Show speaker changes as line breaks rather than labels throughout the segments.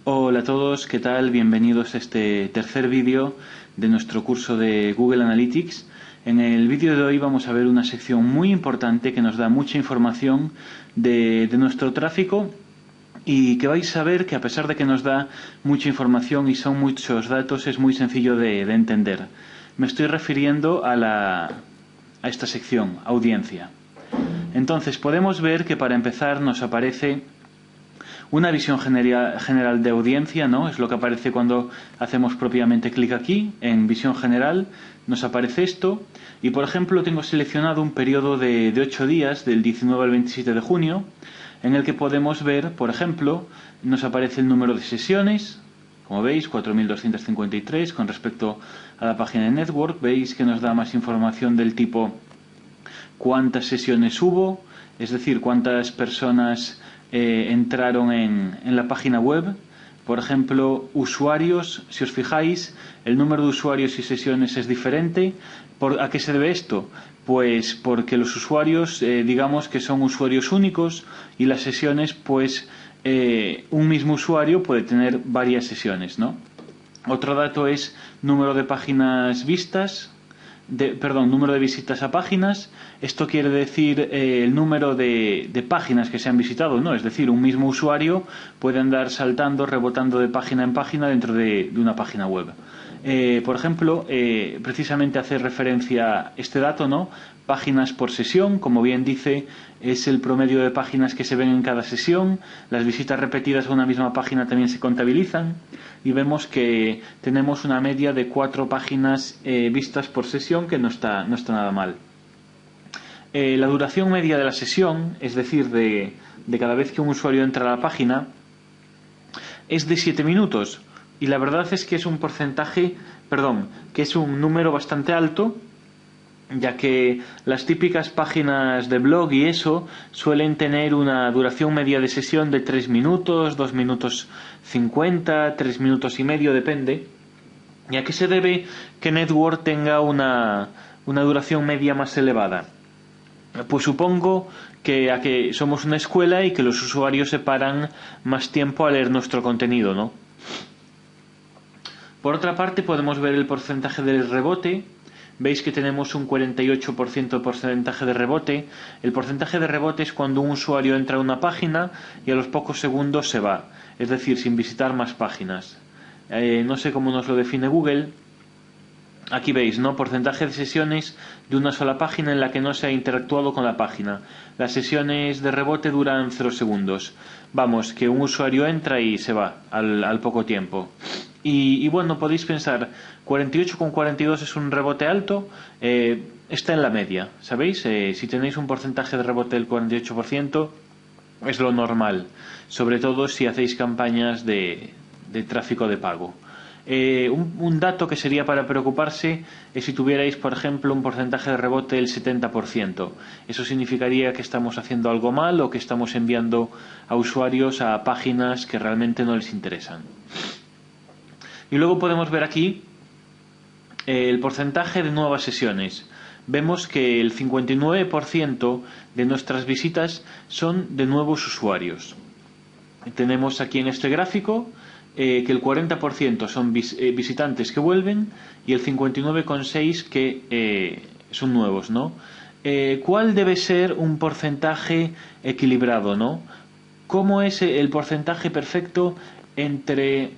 Hola a todos, ¿qué tal? Bienvenidos a este tercer vídeo de nuestro curso de Google Analytics. En el vídeo de hoy vamos a ver una sección muy importante que nos da mucha información de nuestro tráfico y que vais a ver que a pesar de que nos da mucha información y son muchos datos, es muy sencillo de entender. Me estoy refiriendo a esta sección, audiencia. Entonces podemos ver que para empezar nos aparece una visión general de audiencia, ¿no? Es lo que aparece cuando hacemos propiamente clic aquí, en visión general, nos aparece esto. Y por ejemplo tengo seleccionado un periodo de 8 días, del 19 al 27 de junio, en el que podemos ver, por ejemplo, nos aparece el número de sesiones, como veis, 4.253 con respecto a la página de Network. Veis que nos da más información del tipo cuántas sesiones hubo, es decir, cuántas personas entraron en la página web. Por ejemplo, usuarios, si os fijáis, el número de usuarios y sesiones es diferente. ¿A qué se debe esto? Pues porque los usuarios, digamos que son usuarios únicos, y las sesiones, pues un mismo usuario puede tener varias sesiones, ¿no? Otro dato es número de páginas vistas, número de visitas a páginas. Esto quiere decir el número de páginas que se han visitado, ¿no? Es decir, un mismo usuario puede andar saltando, rebotando de página en página dentro de una página web. Por ejemplo, precisamente hace referencia a este dato, ¿no? Páginas por sesión, como bien dice, es el promedio de páginas que se ven en cada sesión. Las visitas repetidas a una misma página también se contabilizan y vemos que tenemos una media de 4 páginas vistas por sesión, que no está nada mal. La duración media de la sesión, es decir, de cada vez que un usuario entra a la página, es de 7 minutos. Y la verdad es que es un que es un número bastante alto, ya que las típicas páginas de blog y eso suelen tener una duración media de sesión de 3 minutos, 2 minutos 50, 3 minutos y medio, depende. ¿Y a qué se debe que Network tenga una duración media más elevada? Pues supongo que a que somos una escuela y que los usuarios se paran más tiempo a leer nuestro contenido, ¿no? Por otra parte, podemos ver el porcentaje del rebote. Veis que tenemos un 48% de porcentaje de rebote. El porcentaje de rebote es cuando un usuario entra a una página y a los pocos segundos se va, es decir, sin visitar más páginas. No sé cómo nos lo define Google. Aquí veis, ¿no? Porcentaje de sesiones de una sola página en la que no se ha interactuado con la página. Las sesiones de rebote duran 0 segundos. Vamos, que un usuario entra y se va al poco tiempo. Y bueno, podéis pensar, 48,42 es un rebote alto, está en la media, ¿sabéis? Si tenéis un porcentaje de rebote del 48%, es lo normal, sobre todo si hacéis campañas de tráfico de pago. Un dato que sería para preocuparse es si tuvierais, por ejemplo, un porcentaje de rebote del 70%. Eso significaría que estamos haciendo algo mal o que estamos enviando a usuarios a páginas que realmente no les interesan. Y luego podemos ver aquí el porcentaje de nuevas sesiones. Vemos que el 59% de nuestras visitas son de nuevos usuarios. Tenemos aquí en este gráfico que el 40% son visitantes que vuelven y el 59,6% que son nuevos, ¿no? ¿Cuál debe ser un porcentaje equilibrado, ¿no? ¿Cómo es el porcentaje perfecto entre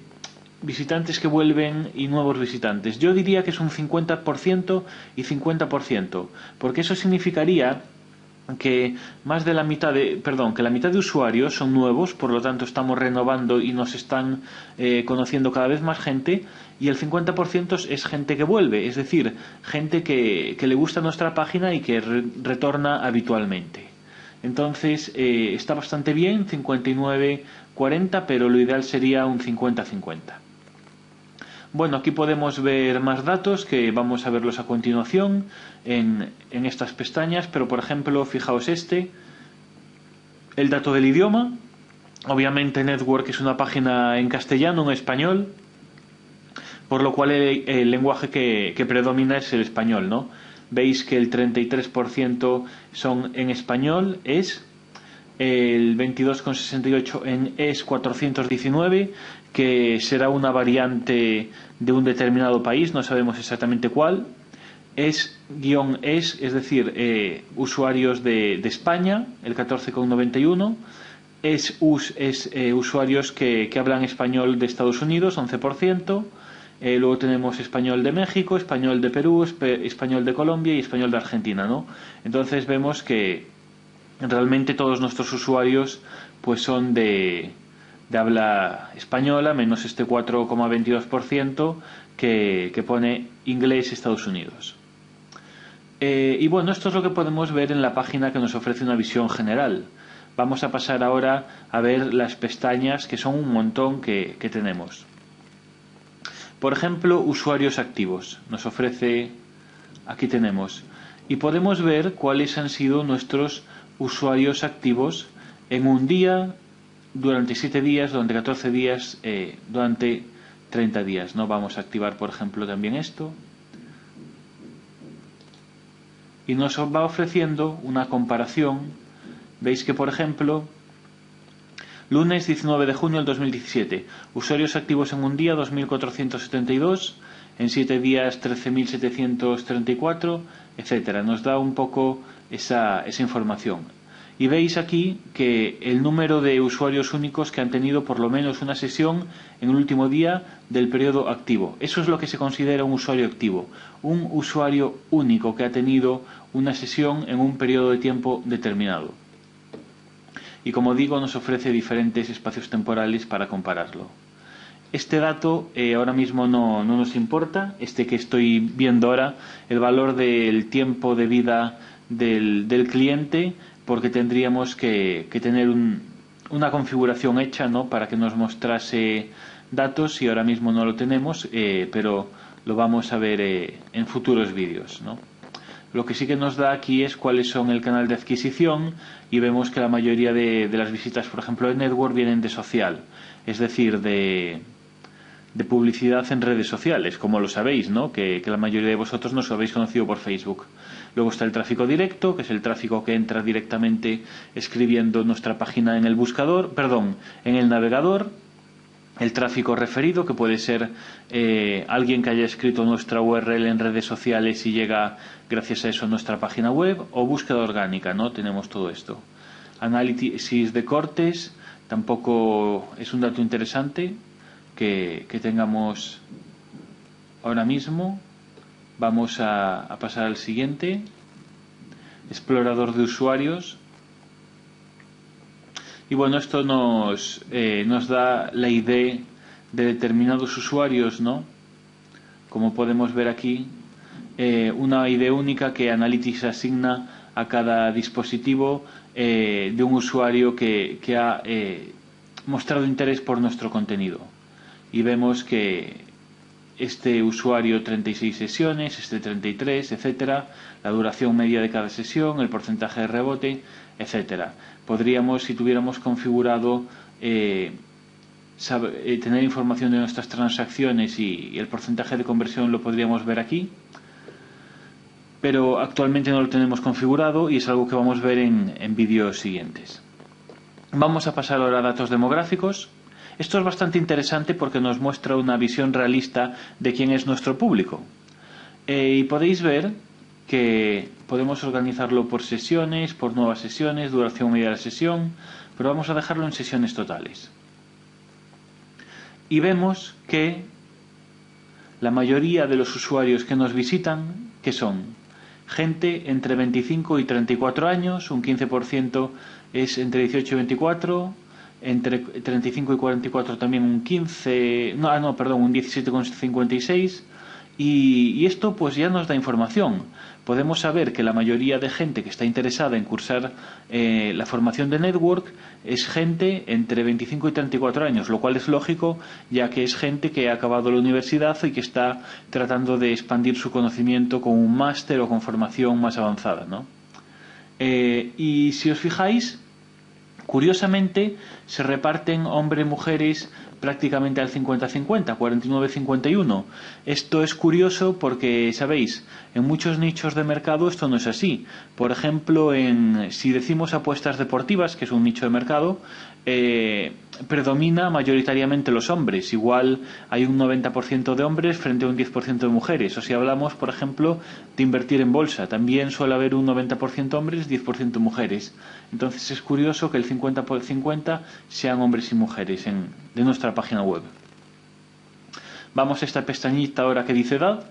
visitantes que vuelven y nuevos visitantes? Yo diría que es un 50% y 50%, porque eso significaría que más de la mitad que la mitad de usuarios son nuevos, por lo tanto estamos renovando y nos están conociendo cada vez más gente, y el 50% es gente que vuelve, es decir, gente que le gusta nuestra página y que retorna habitualmente. Entonces está bastante bien, 59-40, pero lo ideal sería un 50-50. Bueno, aquí podemos ver más datos que vamos a verlos a continuación en estas pestañas, pero por ejemplo, fijaos el dato del idioma. Obviamente Network es una página en castellano, en español, por lo cual el lenguaje que predomina es el español, ¿no? Veis que el 33% son en español, el 22,68 en ES 419, que será una variante de un determinado país, no sabemos exactamente cuál. Es decir, usuarios de España, el 14,91. Usuarios que hablan español de Estados Unidos, 11%. Luego tenemos español de México, español de Perú, español de Colombia y español de Argentina, ¿no? Entonces vemos que realmente todos nuestros usuarios pues son de habla española, menos este 4,22% que pone inglés Estados Unidos. Y bueno, esto es lo que podemos ver en la página que nos ofrece una visión general. Vamos a pasar ahora a ver las pestañas, que son un montón que tenemos. Por ejemplo, usuarios activos. Nos ofrece, aquí tenemos, y podemos ver cuáles han sido nuestros usuarios activos en un día, durante 7 días, durante 14 días, durante 30 días, ¿no? Vamos a activar, por ejemplo, también esto. Y nos va ofreciendo una comparación. Veis que, por ejemplo, lunes 19 de junio del 2017, usuarios activos en un día 2.472, en 7 días 13.734, etcétera. Nos da un poco esa información. Y veis aquí que el número de usuarios únicos que han tenido por lo menos una sesión en el último día del periodo activo. Eso es lo que se considera un usuario activo. Un usuario único que ha tenido una sesión en un periodo de tiempo determinado. Y como digo, nos ofrece diferentes espacios temporales para compararlo. Este dato ahora mismo no nos importa, este que estoy viendo ahora, el valor del tiempo de vida del cliente, porque tendríamos que tener una configuración hecha, ¿no?, para que nos mostrase datos, y ahora mismo no lo tenemos, pero lo vamos a ver en futuros vídeos, ¿no? Lo que sí que nos da aquí es cuáles son el canal de adquisición, y vemos que la mayoría de las visitas, por ejemplo, de Network, vienen de social, es decir, de publicidad en redes sociales, como lo sabéis, ¿no? Que la mayoría de vosotros nos habéis conocido por Facebook. Luego está el tráfico directo, que es el tráfico que entra directamente escribiendo nuestra página en el buscador, en el navegador. El tráfico referido, que puede ser alguien que haya escrito nuestra URL en redes sociales y llega gracias a eso a nuestra página web, o búsqueda orgánica, ¿no? Tenemos todo esto. Análisis de cortes, tampoco es un dato interesante que tengamos ahora mismo. Vamos a pasar al siguiente. Explorador de usuarios. Y bueno, esto nos da la ID de determinados usuarios, ¿no? Como podemos ver aquí, una ID única que Analytics asigna a cada dispositivo de un usuario que ha mostrado interés por nuestro contenido. Y vemos que este usuario 36 sesiones, este 33, etcétera, la duración media de cada sesión, el porcentaje de rebote, etcétera. Podríamos, si tuviéramos configurado, tener información de nuestras transacciones y el porcentaje de conversión lo podríamos ver aquí, pero actualmente no lo tenemos configurado y es algo que vamos a ver en vídeos siguientes. Vamos a pasar ahora a datos demográficos. Esto es bastante interesante porque nos muestra una visión realista de quién es nuestro público. Y podéis ver que podemos organizarlo por sesiones, por nuevas sesiones, duración media de la sesión, pero vamos a dejarlo en sesiones totales. Y vemos que la mayoría de los usuarios que nos visitan, que son gente entre 25 y 34 años, un 15% es entre 18 y 24, entre 35 y 44 también un 17,56, y esto pues ya nos da información. Podemos saber que la mayoría de gente que está interesada en cursar la formación de Network es gente entre 25 y 34 años, lo cual es lógico, ya que es gente que ha acabado la universidad y que está tratando de expandir su conocimiento con un máster o con formación más avanzada, ¿no? Y si os fijáis, curiosamente se reparten hombres y mujeres prácticamente al 50-50, 49-51. Esto es curioso porque, sabéis, en muchos nichos de mercado esto no es así. Por ejemplo, si decimos apuestas deportivas, que es un nicho de mercado, predomina mayoritariamente los hombres. Igual hay un 90% de hombres frente a un 10% de mujeres. O si hablamos, por ejemplo, de invertir en bolsa, también suele haber un 90% hombres, 10% mujeres. Entonces es curioso que el 50 por 50 sean hombres y mujeres de nuestra página web. Vamos a esta pestañita ahora que dice edad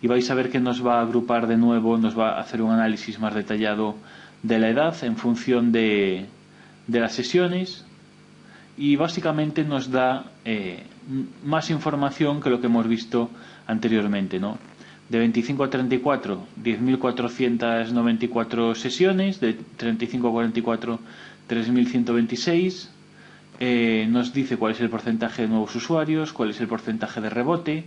y vais a ver que nos va a agrupar de nuevo, nos va a hacer un análisis más detallado de la edad en función de las sesiones, y básicamente nos da más información que lo que hemos visto anteriormente, ¿no? De 25 a 34, 10.494 sesiones, de 35 a 44, 3.126. Nos dice cuál es el porcentaje de nuevos usuarios, cuál es el porcentaje de rebote.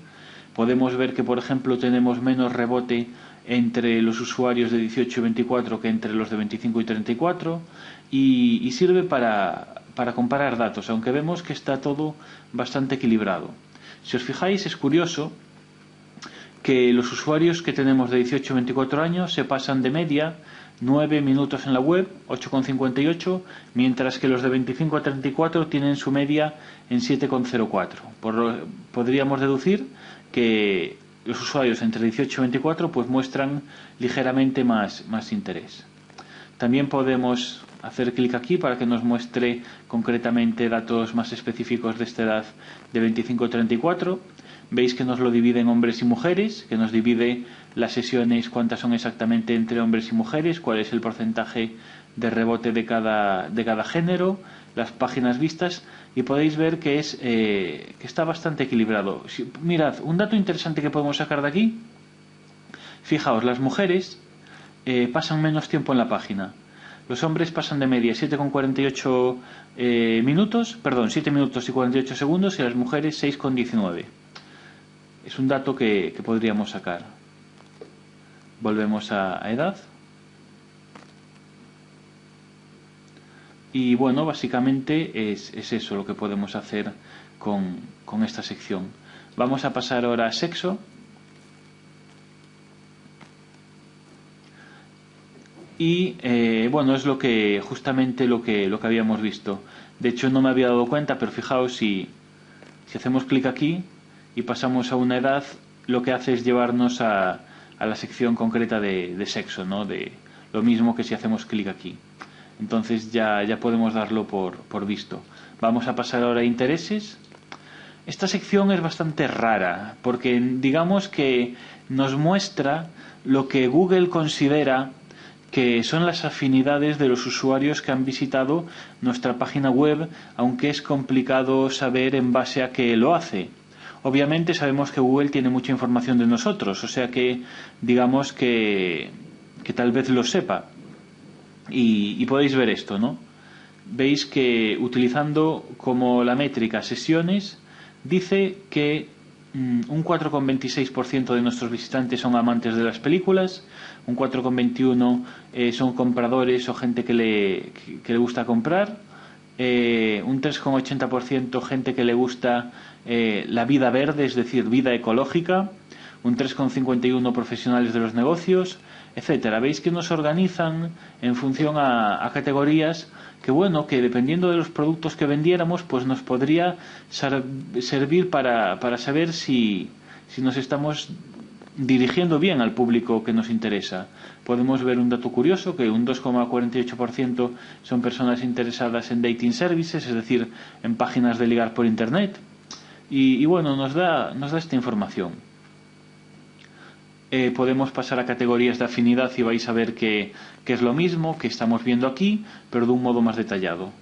Podemos ver que, por ejemplo, tenemos menos rebote entre los usuarios de 18 y 24 que entre los de 25 y 34, y sirve para comparar datos, aunque vemos que está todo bastante equilibrado. Si os fijáis, es curioso que los usuarios que tenemos de 18 a 24 años se pasan de media 9 minutos en la web, 8,58, mientras que los de 25 a 34 tienen su media en 7,04. Podríamos deducir que los usuarios entre 18 y 24 pues muestran ligeramente más interés. También podemos hacer clic aquí para que nos muestre concretamente datos más específicos de esta edad de 25 a 34. Veis que nos lo divide en hombres y mujeres, que nos divide las sesiones, cuántas son exactamente entre hombres y mujeres, cuál es el porcentaje de rebote de cada género, las páginas vistas, y podéis ver que está bastante equilibrado. Mirad, un dato interesante que podemos sacar de aquí. Fijaos, las mujeres pasan menos tiempo en la página. Los hombres pasan de media 7,48 minutos, perdón, 7 minutos y 48 segundos, y las mujeres 6,19. Es un dato que podríamos sacar. Volvemos a edad. Y bueno, básicamente es eso lo que podemos hacer con esta sección. Vamos a pasar ahora a sexo. Y bueno, es justamente lo que habíamos visto. De hecho, no me había dado cuenta, pero fijaos, si hacemos clic aquí y pasamos a una edad, lo que hace es llevarnos a la sección concreta de sexo, ¿no? De lo mismo que si hacemos clic aquí. Entonces ya podemos darlo por visto. Vamos a pasar ahora a intereses. Esta sección es bastante rara porque digamos que nos muestra lo que Google considera que son las afinidades de los usuarios que han visitado nuestra página web, aunque es complicado saber en base a qué lo hace. Obviamente sabemos que Google tiene mucha información de nosotros, o sea que digamos que tal vez lo sepa. Y podéis ver esto, ¿no? Veis que utilizando como la métrica sesiones, dice que un 4,26% de nuestros visitantes son amantes de las películas, un 4,21% son compradores o gente que le gusta comprar, un 3,80% gente que le gusta la vida verde, es decir, vida ecológica, un 3,51% profesionales de los negocios, etcétera. Veis que nos organizan en función a categorías que, bueno, que dependiendo de los productos que vendiéramos, pues nos podría servir para saber si nos estamos dirigiendo bien al público que nos interesa. Podemos ver un dato curioso, que un 2,48% son personas interesadas en dating services, es decir, en páginas de ligar por internet. Y bueno, nos da esta información. Podemos pasar a categorías de afinidad y vais a ver que es lo mismo que estamos viendo aquí, pero de un modo más detallado.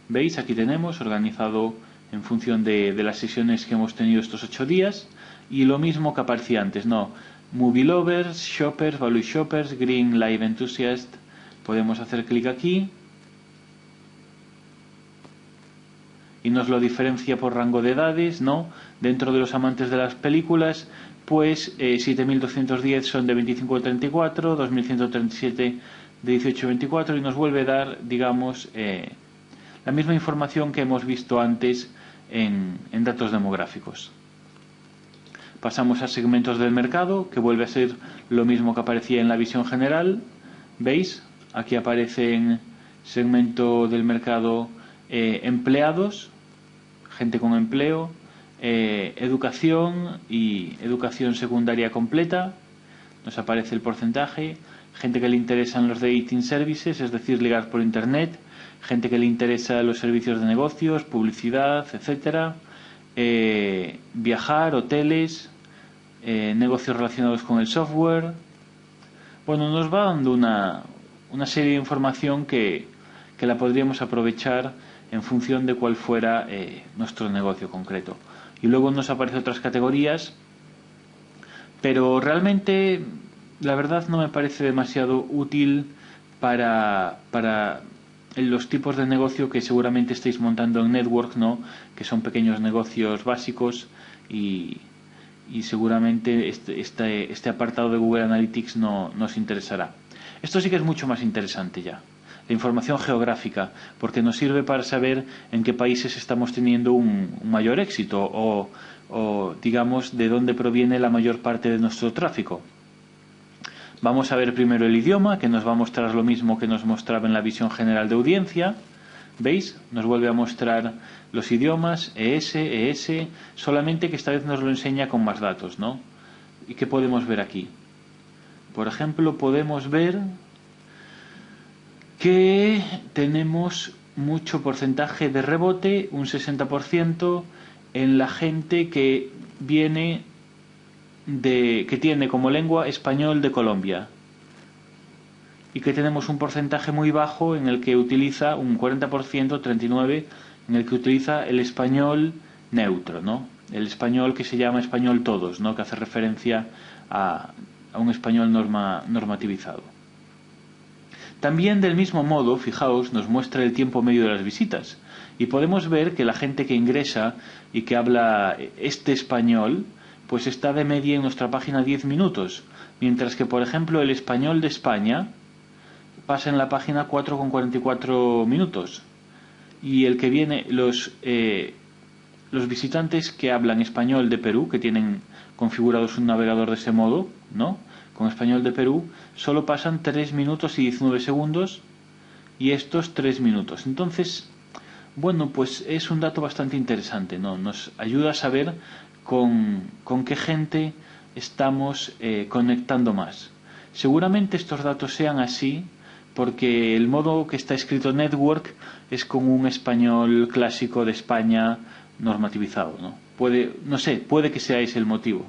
¿Veis? Aquí tenemos organizado en función de las sesiones que hemos tenido estos 8 días, y lo mismo que aparecía antes, ¿no? Movie Lovers, Shoppers, Value Shoppers, Green Live Enthusiast. Podemos hacer clic aquí y nos lo diferencia por rango de edades, ¿no? Dentro de los amantes de las películas, pues 7.210 son de 25 a 34, 2.137 de 18 a 24, y nos vuelve a dar, digamos, la misma información que hemos visto antes en datos demográficos. Pasamos a segmentos del mercado, que vuelve a ser lo mismo que aparecía en la visión general. ¿Veis? Aquí aparece en segmento del mercado empleados, gente con empleo, educación y educación secundaria completa. Nos aparece el porcentaje. Gente que le interesan los dating services, es decir, ligar por internet. Gente que le interesa los servicios de negocios, publicidad, etcétera. Viajar, hoteles, negocios relacionados con el software. Bueno, nos va dando una serie de información que la podríamos aprovechar en función de cuál fuera nuestro negocio concreto. Y luego nos aparecen otras categorías, pero realmente la verdad no me parece demasiado útil para los tipos de negocio que seguramente estáis montando en Network, ¿no? Que son pequeños negocios básicos y seguramente este apartado de Google Analytics no nos interesará. Esto sí que es mucho más interesante ya. La información geográfica, porque nos sirve para saber en qué países estamos teniendo un mayor éxito o digamos de dónde proviene la mayor parte de nuestro tráfico. Vamos a ver primero el idioma, que nos va a mostrar lo mismo que nos mostraba en la visión general de audiencia. ¿Veis? Nos vuelve a mostrar los idiomas, ES, solamente que esta vez nos lo enseña con más datos, ¿no? ¿Y qué podemos ver aquí? Por ejemplo, podemos ver que tenemos mucho porcentaje de rebote, un 60% en la gente que viene que tiene como lengua español de Colombia, y que tenemos un porcentaje muy bajo en el que utiliza un 40%, 39%, en el que utiliza el español neutro, ¿no? El español que se llama español todos, ¿no? Que hace referencia a un español normativizado. También del mismo modo, fijaos, nos muestra el tiempo medio de las visitas y podemos ver que la gente que ingresa y que habla este español pues está de media en nuestra página 10 minutos, mientras que por ejemplo el español de España pasa en la página 4,44 minutos, y el que viene los visitantes que hablan español de Perú, que tienen configurados un navegador de ese modo, ¿no? Con español de Perú, solo pasan 3 minutos y 19 segundos y estos 3 minutos. Entonces, bueno, pues es un dato bastante interesante, ¿no? Nos ayuda a saber con qué gente estamos conectando más. Seguramente estos datos sean así porque el modo que está escrito Network es con un español clásico de España normativizado, ¿no? Puede que sea ese el motivo.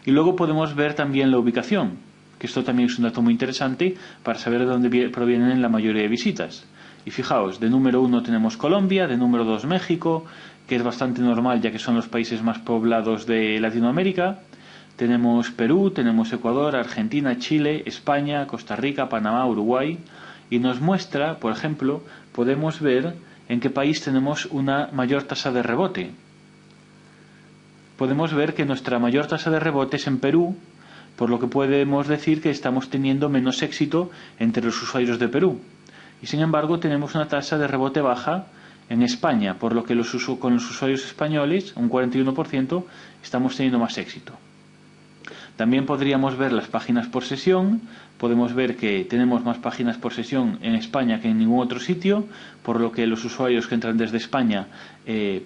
Y luego podemos ver también la ubicación, que esto también es un dato muy interesante para saber de dónde provienen la mayoría de visitas. Y fijaos, de número 1 tenemos Colombia, de número 2 México, que es bastante normal ya que son los países más poblados de Latinoamérica. Tenemos Perú, tenemos Ecuador, Argentina, Chile, España, Costa Rica, Panamá, Uruguay. Y nos muestra, por ejemplo, podemos ver en qué país tenemos una mayor tasa de rebote. Podemos ver que nuestra mayor tasa de rebote es en Perú, por lo que podemos decir que estamos teniendo menos éxito entre los usuarios de Perú. Y sin embargo tenemos una tasa de rebote baja en España, por lo que con los usuarios españoles, un 41%, estamos teniendo más éxito. También podríamos ver las páginas por sesión. Podemos ver que tenemos más páginas por sesión en España que en ningún otro sitio, por lo que los usuarios que entran desde España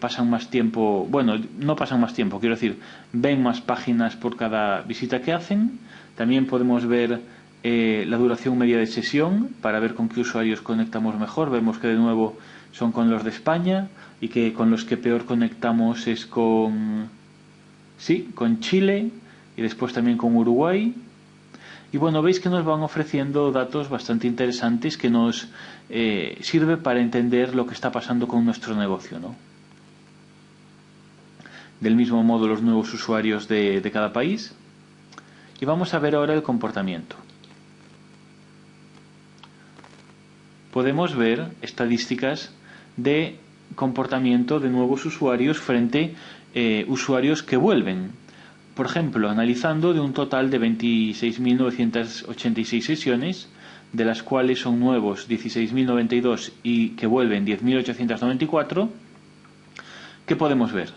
pasan más tiempo, bueno, no pasan más tiempo, quiero decir, ven más páginas por cada visita que hacen. También podemos ver la duración media de sesión para ver con qué usuarios conectamos mejor. Vemos que de nuevo son con los de España y que con los que peor conectamos es con Chile y después también con Uruguay. Y bueno, veis que nos van ofreciendo datos bastante interesantes que nos sirve para entender lo que está pasando con nuestro negocio, ¿no? Del mismo modo los nuevos usuarios de cada país. Y vamos a ver ahora el comportamiento. Podemos ver estadísticas de comportamiento de nuevos usuarios frente a usuarios que vuelven. Por ejemplo, analizando de un total de 26.986 sesiones, de las cuales son nuevos 16.092 y que vuelven 10.894, ¿qué podemos ver?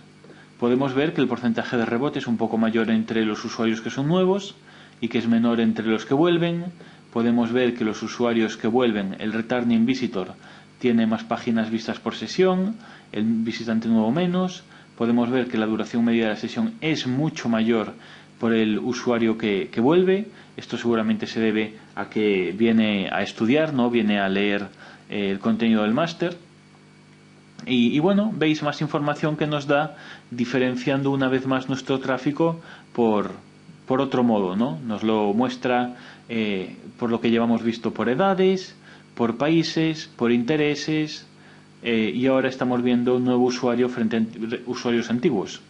Podemos ver que el porcentaje de rebote es un poco mayor entre los usuarios que son nuevos y que es menor entre los que vuelven. Podemos ver que los usuarios que vuelven, el returning visitor, tiene más páginas vistas por sesión, el visitante nuevo menos. Podemos ver que la duración media de la sesión es mucho mayor por el usuario que vuelve. Esto seguramente se debe a que viene a estudiar, ¿no? Viene a leer el contenido del máster. Y bueno, veis más información que nos da, diferenciando una vez más nuestro tráfico por otro modo, ¿no? Nos lo muestra por lo que llevamos visto por edades, por países, por intereses, y ahora estamos viendo un nuevo usuario frente a usuarios antiguos.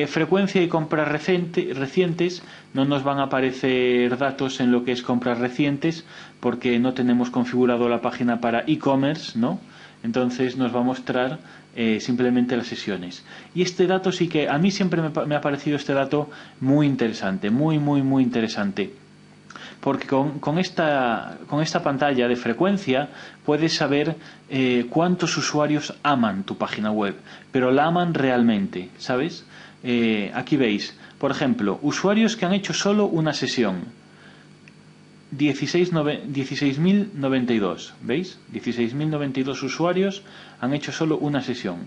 Frecuencia y compras recientes. No nos van a aparecer datos en lo que es compras recientes porque no tenemos configurado la página para e-commerce, ¿no? Entonces nos va a mostrar simplemente las sesiones. Y este dato sí que a mí siempre me ha parecido este dato muy interesante, muy interesante. Porque con esta pantalla de frecuencia puedes saber cuántos usuarios aman tu página web, pero la aman realmente, ¿sabes? Aquí veis, por ejemplo, usuarios que han hecho solo una sesión. 16.092, ¿veis? 16.092 usuarios han hecho solo una sesión.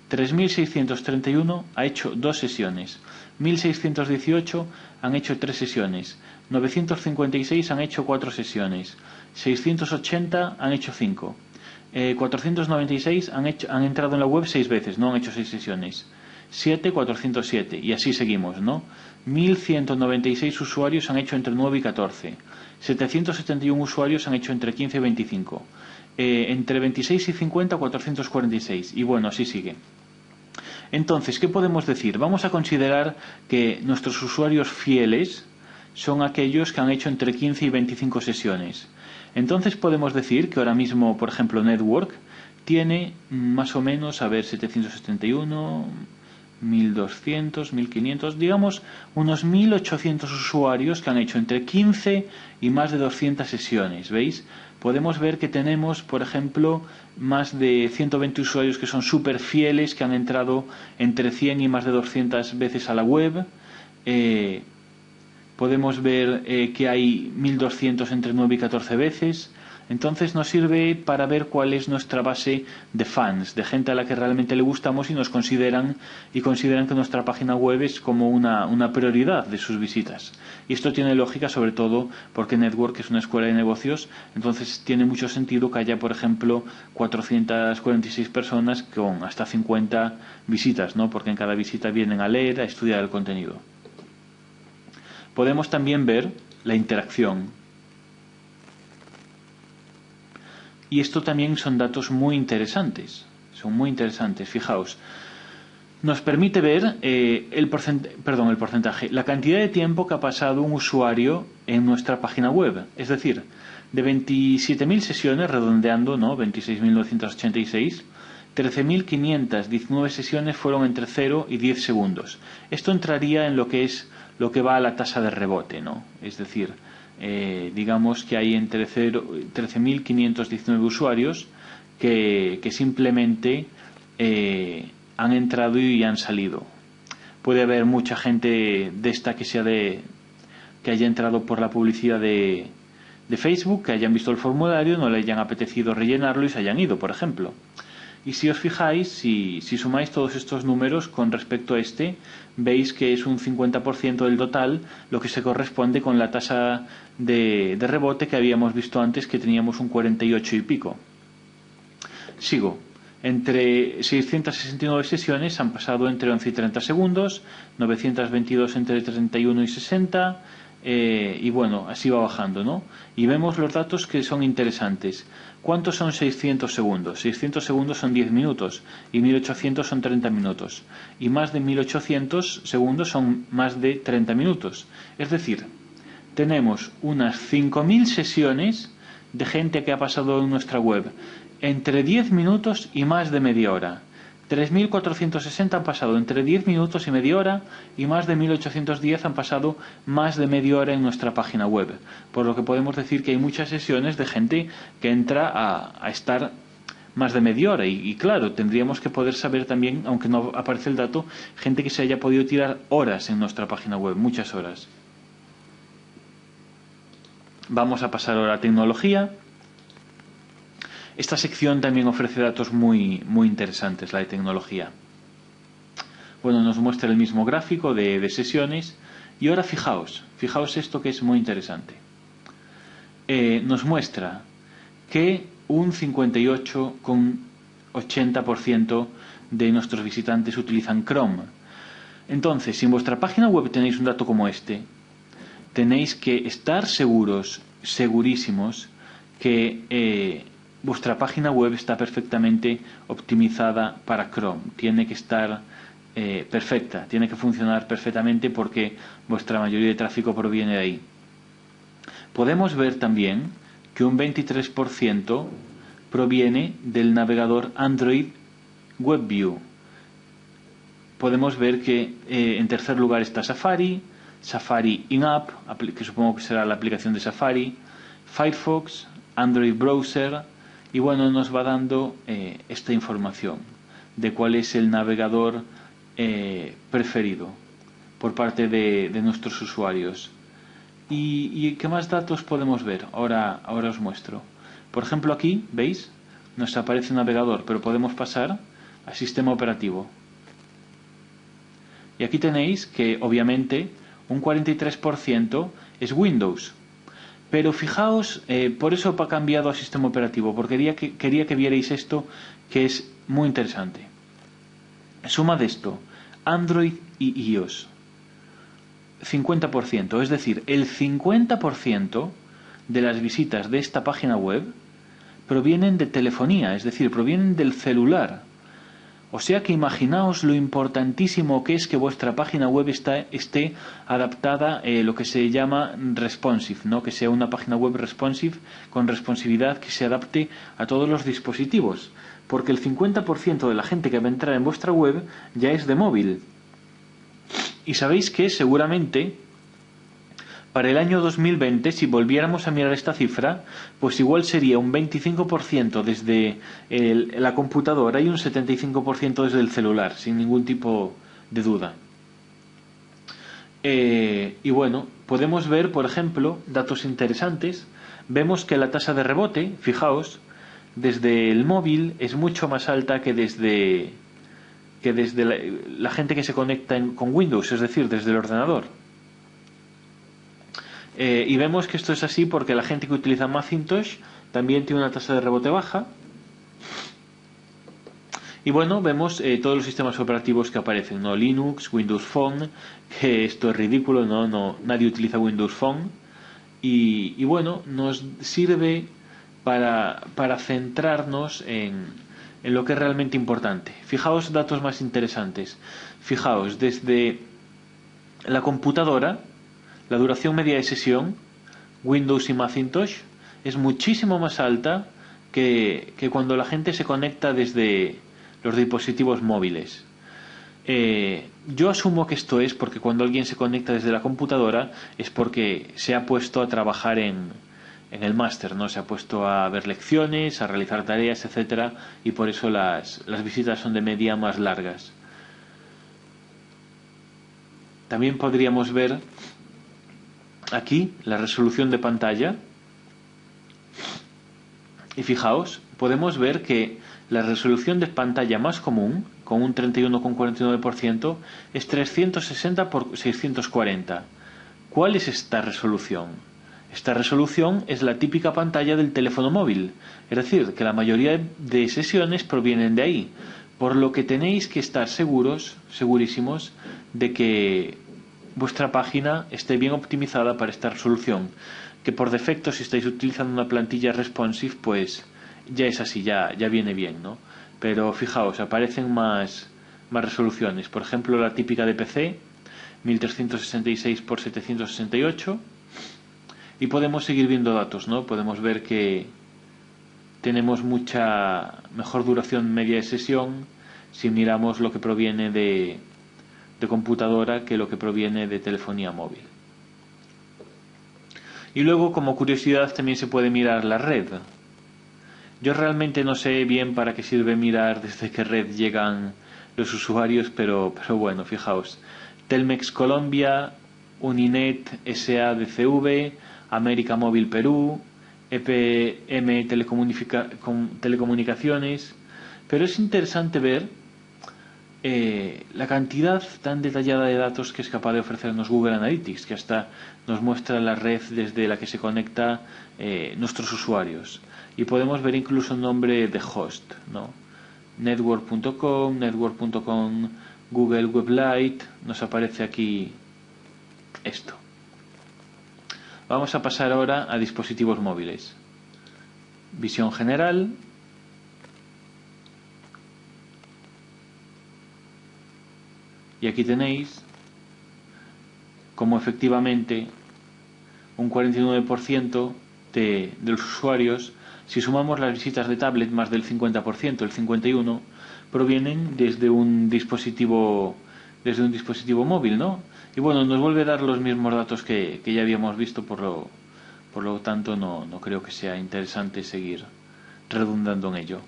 3.631 ha hecho 2 sesiones. 1.618 han hecho 3 sesiones. 956 han hecho 4 sesiones. 680 han hecho 5. 496 han entrado en la web 6 veces, no han hecho 6 sesiones. 407 y así seguimos, ¿no? 1.196 usuarios han hecho entre 9 y 14. 771 usuarios han hecho entre 15 y 25. Entre 26 y 50, 446. Y bueno, así sigue. Entonces, ¿qué podemos decir? Vamos a considerar que nuestros usuarios fieles son aquellos que han hecho entre 15 y 25 sesiones. Entonces podemos decir que ahora mismo, por ejemplo, Network tiene más o menos, 771, 1200, 1500, digamos unos 1800 usuarios que han hecho entre 15 y más de 200 sesiones, ¿veis? Podemos ver que tenemos, por ejemplo, más de 120 usuarios que son súper fieles, que han entrado entre 100 y más de 200 veces a la web. Podemos ver que hay 1200 entre 9 y 14 veces. Entonces nos sirve para ver cuál es nuestra base de fans, de gente a la que realmente le gustamos y nos consideran que nuestra página web es como una prioridad de sus visitas. Y esto tiene lógica, sobre todo porque Network es una escuela de negocios, entonces tiene mucho sentido que haya, por ejemplo, 446 personas con hasta 50 visitas, ¿no? Porque en cada visita vienen a leer, a estudiar el contenido. Podemos también ver la interacción. Y esto también son datos muy interesantes. Son muy interesantes. Fijaos, nos permite ver el porcentaje, la cantidad de tiempo que ha pasado un usuario en nuestra página web. Es decir, de 27.000 sesiones, redondeando, ¿no? 26.986, 13.519 sesiones fueron entre 0 y 10 segundos. Esto entraría en lo que va a la tasa de rebote, ¿no? Es decir, digamos que hay entre 13.519 usuarios que simplemente han entrado y han salido. Puede haber mucha gente de esta que haya entrado por la publicidad de Facebook, que hayan visto el formulario, no le hayan apetecido rellenarlo y se hayan ido, por ejemplo. Y si os fijáis, si sumáis todos estos números con respecto a veis que es un 50% del total, lo que se corresponde con la tasa de rebote que habíamos visto antes, que teníamos un 48 y pico. Sigo. Entre 669 sesiones han pasado entre 11 y 30 segundos, 922 entre 31 y 60, y bueno, así va bajando, ¿no? Y vemos los datos que son interesantes. ¿Cuántos son 600 segundos? 600 segundos son 10 minutos y 1800 son 30 minutos. Y más de 1800 segundos son más de 30 minutos. Es decir, tenemos unas 5000 sesiones de gente que ha pasado en nuestra web entre 10 minutos y más de media hora. 3.460 han pasado entre 10 minutos y media hora y más de 1.810 han pasado más de media hora en nuestra página web. Por lo que podemos decir que hay muchas sesiones de gente que entra a estar más de media hora. Y claro, tendríamos que poder saber también, aunque no aparece el dato, gente que se haya podido tirar horas en nuestra página web, muchas horas. Vamos a pasar ahora a tecnología. Esta sección también ofrece datos muy interesantes, la de tecnología. Bueno, nos muestra el mismo gráfico de sesiones. Y ahora fijaos esto que es muy interesante. Nos muestra que un 58,80% de nuestros visitantes utilizan Chrome. Entonces, si en vuestra página web tenéis un dato como este, tenéis que estar segurísimos que vuestra página web está perfectamente optimizada para Chrome. Tiene que estar perfecta, tiene que funcionar perfectamente porque vuestra mayoría de tráfico proviene de ahí. Podemos ver también que un 23% proviene del navegador Android WebView. Podemos ver que en tercer lugar está Safari in-app, que supongo que será la aplicación de Safari, Firefox, Android Browser, y bueno, nos va dando esta información de cuál es el navegador preferido por parte de nuestros usuarios. ¿Y qué más datos podemos ver? Ahora os muestro. Por ejemplo, aquí, ¿veis? Nos aparece un navegador, pero podemos pasar al sistema operativo. Y aquí tenéis que, obviamente, un 43% es Windows. Pero fijaos, por eso ha cambiado a sistema operativo, porque quería que vierais esto, que es muy interesante. Suma de esto, Android y iOS. 50%, es decir, el 50% de las visitas de esta página web provienen de telefonía, es decir, provienen del celular. O sea que imaginaos lo importantísimo que es que vuestra página web esté adaptada, lo que se llama responsive, ¿no? Que sea una página web responsive, con responsividad, que se adapte a todos los dispositivos. Porque el 50% de la gente que va a entrar en vuestra web ya es de móvil. Y sabéis que seguramente para el año 2020, si volviéramos a mirar esta cifra, pues igual sería un 25% desde la computadora y un 75% desde el celular, sin ningún tipo de duda. Y bueno, podemos ver, por ejemplo, datos interesantes. Vemos que la tasa de rebote, fijaos, desde el móvil es mucho más alta que desde la gente que se conecta con Windows, es decir, desde el ordenador. Y vemos que esto es así porque la gente que utiliza Macintosh también tiene una tasa de rebote baja. Y bueno, vemos todos los sistemas operativos que aparecen, ¿no? Linux, Windows Phone, que esto es ridículo, no nadie utiliza Windows Phone. Y bueno, nos sirve para centrarnos en lo que es realmente importante. Fijaos datos más interesantes. Fijaos, desde la computadora, la duración media de sesión, Windows y Macintosh, es muchísimo más alta que cuando la gente se conecta desde los dispositivos móviles. Yo asumo que esto es porque cuando alguien se conecta desde la computadora es porque se ha puesto a trabajar en el máster, ¿no? Se ha puesto a ver lecciones, a realizar tareas, etcétera, y por eso las visitas son de media más largas. También podríamos ver aquí la resolución de pantalla. Y fijaos, podemos ver que la resolución de pantalla más común, con un 31,49%, es 360 por 640. ¿Cuál es esta resolución? Esta resolución es la típica pantalla del teléfono móvil, es decir, que la mayoría de sesiones provienen de ahí, por lo que tenéis que estar segurísimos de que vuestra página esté bien optimizada para esta resolución, que por defecto si estáis utilizando una plantilla responsive pues ya es así, ya viene bien, ¿no? Pero fijaos, aparecen más resoluciones, por ejemplo la típica de PC 1366 por 768, y podemos seguir viendo datos, ¿no? Podemos ver que tenemos mucha mejor duración media de sesión si miramos lo que proviene de computadora que lo que proviene de telefonía móvil. Y luego, como curiosidad, también se puede mirar la red. Yo realmente no sé bien para qué sirve mirar desde qué red llegan los usuarios, pero bueno, fijaos. Telmex Colombia, Uninet SADCV, América Móvil Perú, EPM Telecomunicaciones. Pero es interesante ver la cantidad tan detallada de datos que es capaz de ofrecernos Google Analytics, que hasta nos muestra la red desde la que se conecta nuestros usuarios. Y podemos ver incluso el nombre de host, ¿no? Network.com, Google Web Lite, nos aparece aquí esto. Vamos a pasar ahora a dispositivos móviles. Visión general. Y aquí tenéis como efectivamente un 49% de los usuarios, si sumamos las visitas de tablet, más del 50%, el 51%, provienen desde un dispositivo móvil, ¿no? Y bueno, nos vuelve a dar los mismos datos que ya habíamos visto, por lo tanto no creo que sea interesante seguir redundando en ello.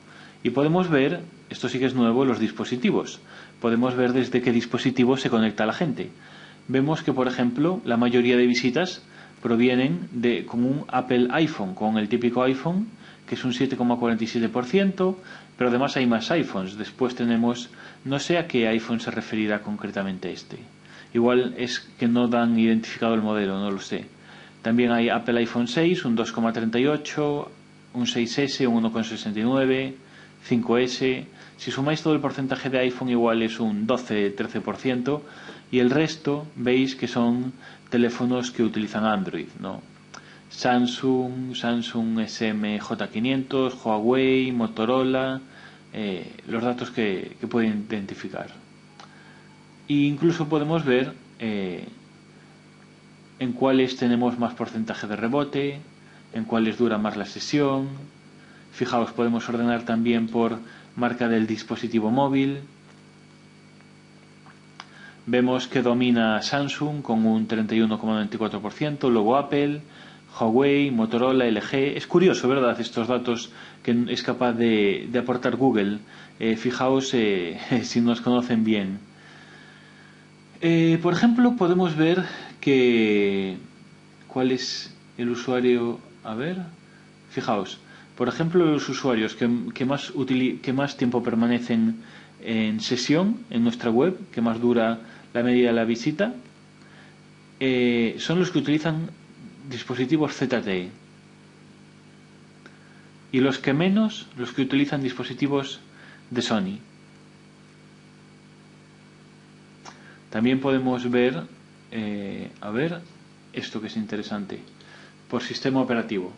Y podemos ver, esto sí que es nuevo, los dispositivos. Podemos ver desde qué dispositivo se conecta la gente. Vemos que, por ejemplo, la mayoría de visitas provienen con un Apple iPhone, con el típico iPhone, que es un 7,47%, pero además hay más iPhones. Después tenemos, no sé a qué iPhone se referirá concretamente este. Igual es que no dan identificado el modelo, no lo sé. También hay Apple iPhone 6, un 2,38%, un 6S, un 1,69%, 5S. Si sumáis todo el porcentaje de iPhone, igual es un 12-13%, y el resto veis que son teléfonos que utilizan Android, ¿no? Samsung SMJ500, Huawei, Motorola, los datos que pueden identificar. E incluso podemos ver en cuáles tenemos más porcentaje de rebote, en cuáles dura más la sesión. Fijaos, podemos ordenar también por marca del dispositivo móvil. Vemos que domina Samsung con un 31,94%, luego Apple, Huawei, Motorola, LG. Es curioso, ¿verdad?, estos datos que es capaz de aportar Google. Fijaos si nos conocen bien. Por ejemplo, podemos ver que cuál es el usuario. A ver, fijaos. Por ejemplo, los usuarios que más tiempo permanecen en sesión en nuestra web, que más dura la media de la visita, son los que utilizan dispositivos ZTE. Y los que menos, los que utilizan dispositivos de Sony. También podemos ver, a ver, esto que es interesante, por sistema operativo.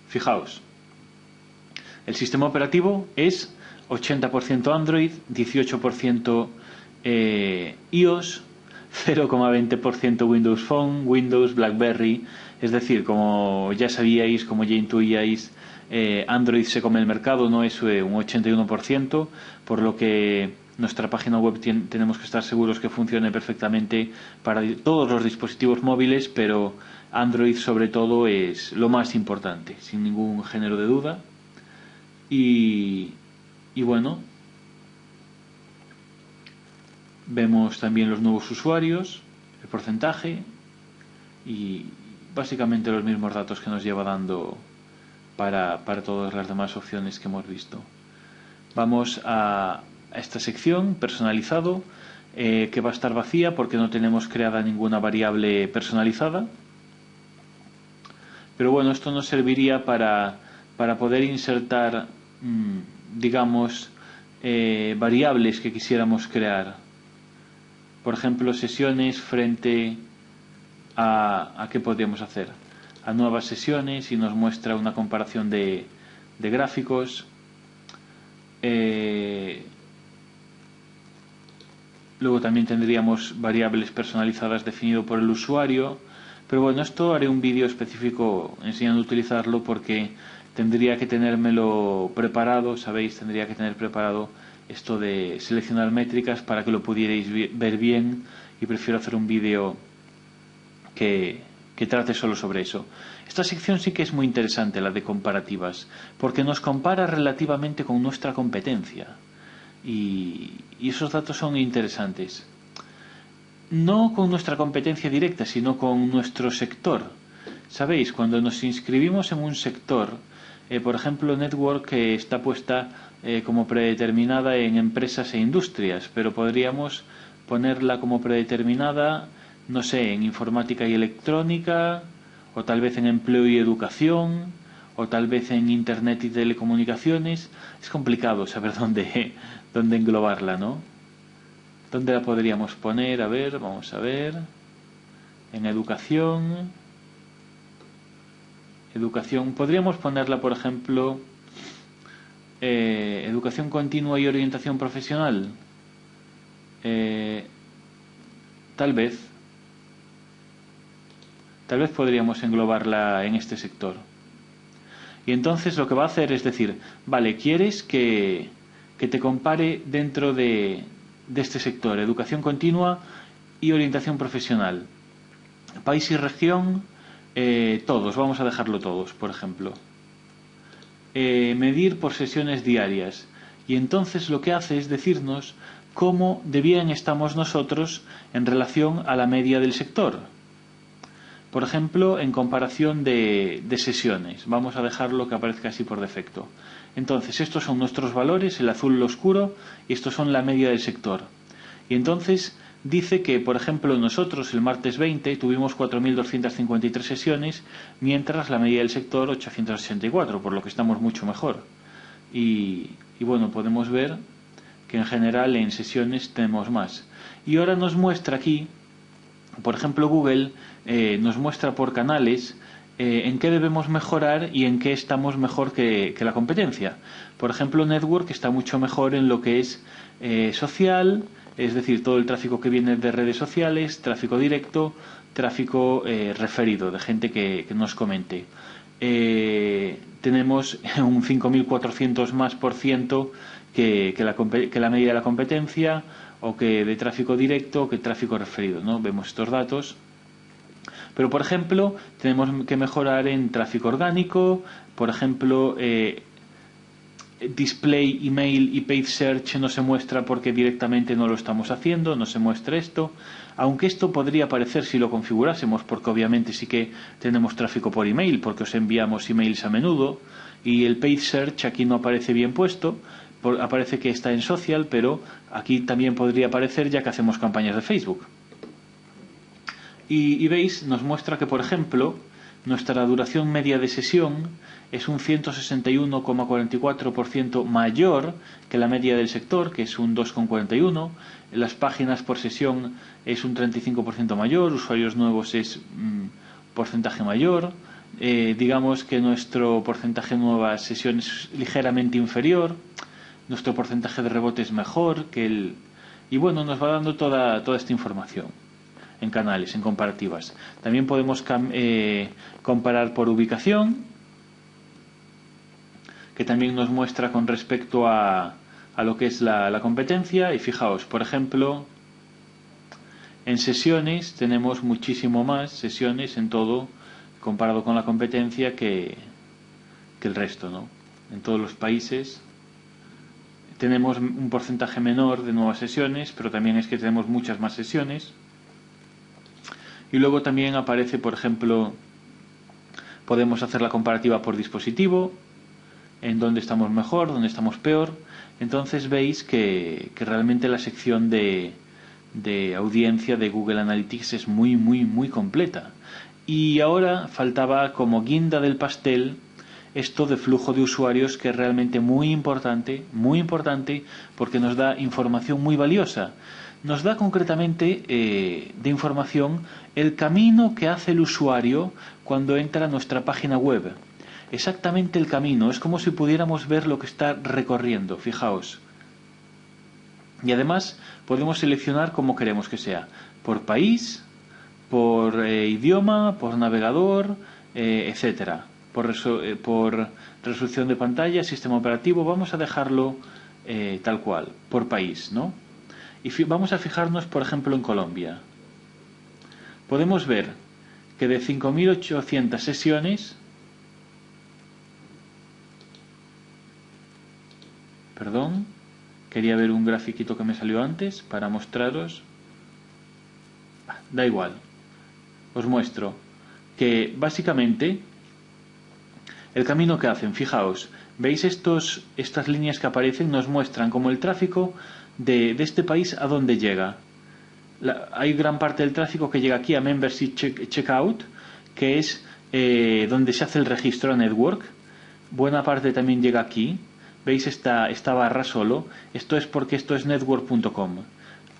Fijaos, el sistema operativo es 80% Android, 18% iOS, 0,20% Windows Phone, Windows, BlackBerry. Es decir, como ya sabíais, como ya intuíais, Android se come el mercado, no es un 81%, por lo que nuestra página web tenemos que estar seguros que funcione perfectamente para todos los dispositivos móviles, pero Android sobre todo es lo más importante, sin ningún género de duda. Y bueno, vemos también los nuevos usuarios, el porcentaje y básicamente los mismos datos que nos lleva dando para todas las demás opciones que hemos visto. Vamos a esta sección personalizado, que va a estar vacía porque no tenemos creada ninguna variable personalizada. Pero bueno, esto nos serviría para poder insertar, digamos, variables que quisiéramos crear. Por ejemplo, sesiones frente a ¿qué podríamos hacer? A nuevas sesiones, y nos muestra una comparación de gráficos. Luego también tendríamos variables personalizadas definido por el usuario. Pero bueno, esto haré un vídeo específico enseñando a utilizarlo, porque tendría que tenérmelo preparado, ¿sabéis? Tendría que tener preparado esto de seleccionar métricas para que lo pudierais ver bien, y prefiero hacer un vídeo que trate solo sobre eso. Esta sección sí que es muy interesante, la de comparativas, porque nos compara relativamente con nuestra competencia. Y esos datos son interesantes. No con nuestra competencia directa, sino con nuestro sector. Sabéis, cuando nos inscribimos en un sector, por ejemplo, Network está puesta como predeterminada en empresas e industrias, pero podríamos ponerla como predeterminada, no sé, en informática y electrónica, o tal vez en empleo y educación, o tal vez en internet y telecomunicaciones. Es complicado saber dónde englobarla, ¿no? ¿Dónde la podríamos poner? A ver, vamos a ver. En educación. Educación. Podríamos ponerla, por ejemplo, educación continua y orientación profesional. Tal vez. Tal vez podríamos englobarla en este sector. Y entonces lo que va a hacer es decir, vale, ¿quieres que te compare dentro de este sector? Educación continua y orientación profesional. País y región, todos, vamos a dejarlo todos, por ejemplo. Medir por sesiones diarias. Y entonces lo que hace es decirnos cómo de bien estamos nosotros en relación a la media del sector. Por ejemplo, en comparación de sesiones. Vamos a dejarlo que aparezca así por defecto. Entonces, estos son nuestros valores, el azul oscuro, y estos son la media del sector. Y entonces dice que, por ejemplo, nosotros el martes 20 tuvimos 4.253 sesiones, mientras la media del sector 884, por lo que estamos mucho mejor. Y bueno, podemos ver que en general en sesiones tenemos más. Y ahora nos muestra aquí, por ejemplo, Google nos muestra por canales en qué debemos mejorar y en qué estamos mejor que la competencia. Por ejemplo, Network está mucho mejor en lo que es social, es decir, todo el tráfico que viene de redes sociales, tráfico directo, tráfico referido, de gente que nos comente. Tenemos un 5.400 más por ciento que la media de la competencia, o que de tráfico directo o que tráfico referido, ¿no? Vemos estos datos. Pero, por ejemplo, tenemos que mejorar en tráfico orgánico, por ejemplo, display, email y paid search no se muestra porque directamente no lo estamos haciendo, no se muestra esto, aunque esto podría aparecer si lo configurásemos, porque obviamente sí que tenemos tráfico por email, porque os enviamos emails a menudo, y el paid search aquí no aparece bien puesto, aparece que está en social, pero aquí también podría aparecer ya que hacemos campañas de Facebook. Y veis, nos muestra que, por ejemplo, nuestra duración media de sesión es un 161,44% mayor que la media del sector, que es un 2,41%. Las páginas por sesión es un 35% mayor, usuarios nuevos es porcentaje mayor. Digamos que nuestro porcentaje de nuevas sesiones es ligeramente inferior. Nuestro porcentaje de rebote es mejor que el... Y bueno, nos va dando toda esta información en canales, en comparativas. También podemos comparar por ubicación, que también nos muestra con respecto a lo que es la competencia. Y fijaos, por ejemplo, en sesiones tenemos muchísimo más sesiones en todo comparado con la competencia que el resto, ¿no? En todos los países tenemos un porcentaje menor de nuevas sesiones, pero también es que tenemos muchas más sesiones. Y luego también aparece, por ejemplo, podemos hacer la comparativa por dispositivo, en dónde estamos mejor, dónde estamos peor. Entonces veis que realmente la sección de audiencia de Google Analytics es muy, muy, muy completa. Y ahora faltaba como guinda del pastel esto de flujo de usuarios, que es realmente muy importante porque nos da información muy valiosa. Nos da concretamente de información el camino que hace el usuario cuando entra a nuestra página web. Exactamente el camino, es como si pudiéramos ver lo que está recorriendo, fijaos. Y además podemos seleccionar cómo queremos que sea, por país, por idioma, por navegador, etcétera. Por resolución de pantalla, sistema operativo. Vamos a dejarlo tal cual, por país, ¿no? Y vamos a fijarnos, por ejemplo, en Colombia. Podemos ver que de 5.800 sesiones, perdón, quería ver un grafiquito que me salió antes para mostraros. Da igual, os muestro que básicamente el camino que hacen, fijaos, veis estas líneas que aparecen, nos muestran como el tráfico de este país a dónde llega. Hay gran parte del tráfico que llega aquí a Membership Checkout, que es donde se hace el registro a Network. Buena parte también llega aquí. ¿Veis esta barra solo? Esto es porque esto es network.com.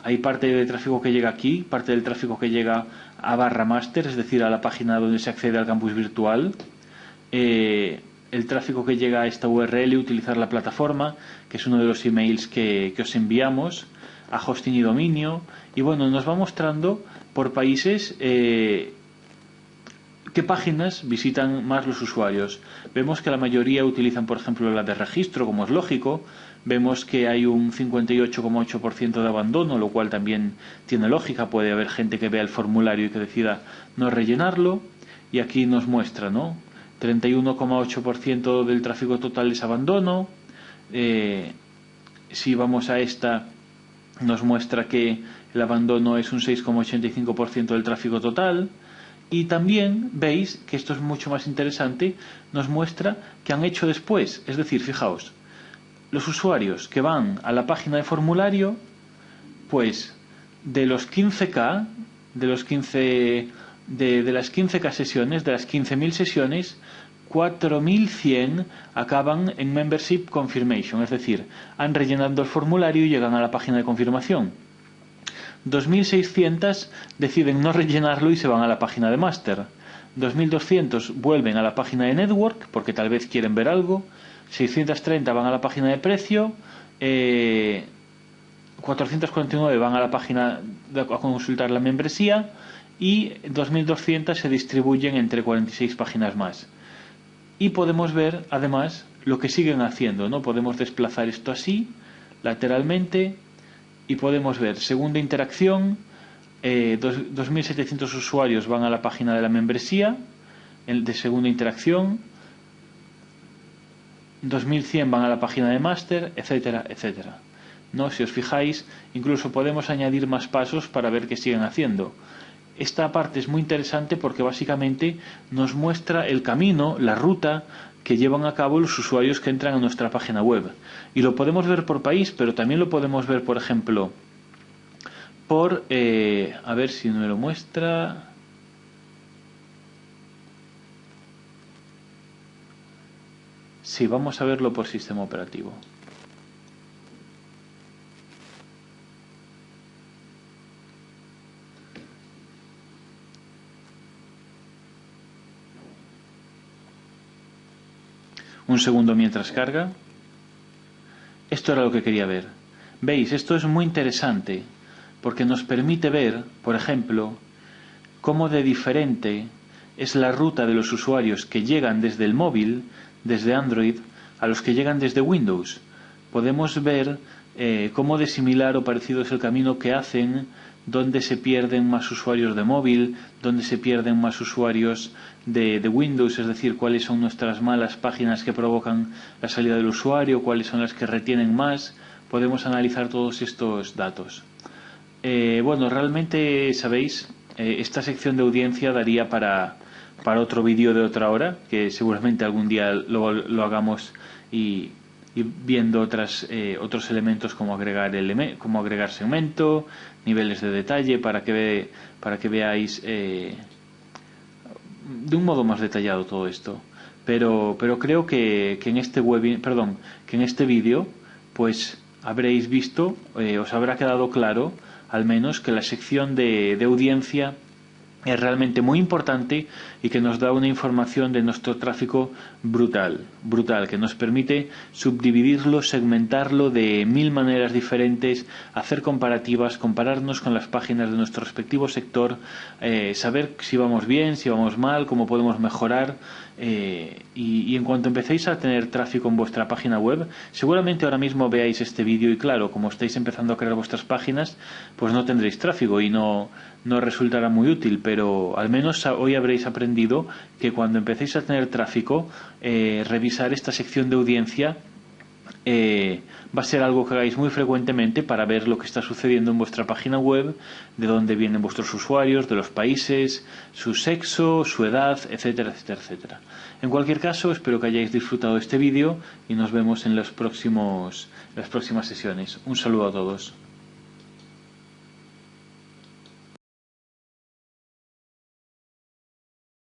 Hay parte del tráfico que llega aquí, parte del tráfico que llega a barra master, es decir, a la página donde se accede al campus virtual. El tráfico que llega a esta URL y utilizar la plataforma, que es uno de los emails que os enviamos, a hosting y dominio. Y bueno, nos va mostrando por países qué páginas visitan más los usuarios. Vemos que la mayoría utilizan, por ejemplo, la de registro, como es lógico. Vemos que hay un 58,8% de abandono, lo cual también tiene lógica. Puede haber gente que vea el formulario y que decida no rellenarlo. Y aquí nos muestra, ¿no? 31,8% del tráfico total es abandono. Si vamos a esta, nos muestra que el abandono es un 6,85% del tráfico total. Y también veis que esto es mucho más interesante, nos muestra que han hecho después. Es decir, fijaos, los usuarios que van a la página de formulario, pues de los 15K, de las 15K sesiones, de las 15.000 sesiones, 4.100 acaban en Membership Confirmation, es decir, han rellenado el formulario y llegan a la página de confirmación. 2.600 deciden no rellenarlo y se van a la página de Master. 2.200 vuelven a la página de Network porque tal vez quieren ver algo. 630 van a la página de precio. 449 van a la página a consultar la membresía. Y 2.200 se distribuyen entre 46 páginas más. Y podemos ver además lo que siguen haciendo, ¿no? Podemos desplazar esto así, lateralmente. Y podemos ver, segunda interacción, 2.700 usuarios van a la página de la membresía, de segunda interacción, 2.100 van a la página de máster, etcétera, etcétera. ¿No? Si os fijáis, incluso podemos añadir más pasos para ver qué siguen haciendo. Esta parte es muy interesante porque básicamente nos muestra el camino, la ruta que llevan a cabo los usuarios que entran a nuestra página web. Y lo podemos ver por país, pero también lo podemos ver, por ejemplo, por... a ver si me lo muestra... Sí, vamos a verlo por sistema operativo. Un segundo mientras carga. Esto era lo que quería ver. Veis, esto es muy interesante porque nos permite ver, por ejemplo, cómo de diferente es la ruta de los usuarios que llegan desde el móvil, desde Android, a los que llegan desde Windows. Podemos ver cómo de similar o parecido es el camino que hacen, dónde se pierden más usuarios de móvil, dónde se pierden más usuarios de Windows, es decir, cuáles son nuestras malas páginas que provocan la salida del usuario, cuáles son las que retienen más. Podemos analizar todos estos datos. Bueno, realmente, sabéis, esta sección de audiencia daría para otro vídeo de otra hora, que seguramente algún día lo hagamos y viendo otros elementos como agregar segmento, niveles de detalle, para que veáis de un modo más detallado todo esto. Pero creo que en este vídeo pues habréis visto, os habrá quedado claro al menos que la sección de audiencia es realmente muy importante y que nos da una información de nuestro tráfico brutal, que nos permite subdividirlo, segmentarlo de 1000 maneras diferentes, hacer comparativas, compararnos con las páginas de nuestro respectivo sector, saber si vamos bien, si vamos mal, cómo podemos mejorar. y en cuanto empecéis a tener tráfico en vuestra página web, seguramente ahora mismo veáis este vídeo y claro, como estáis empezando a crear vuestras páginas, pues no tendréis tráfico y no resultará muy útil, pero al menos hoy habréis aprendido que cuando empecéis a tener tráfico, revisar esta sección de audiencia va a ser algo que hagáis muy frecuentemente para ver lo que está sucediendo en vuestra página web, de dónde vienen vuestros usuarios, de los países, su sexo, su edad, etcétera, etcétera, etcétera. En cualquier caso, espero que hayáis disfrutado de este vídeo y nos vemos en las próximas sesiones. Un saludo a todos.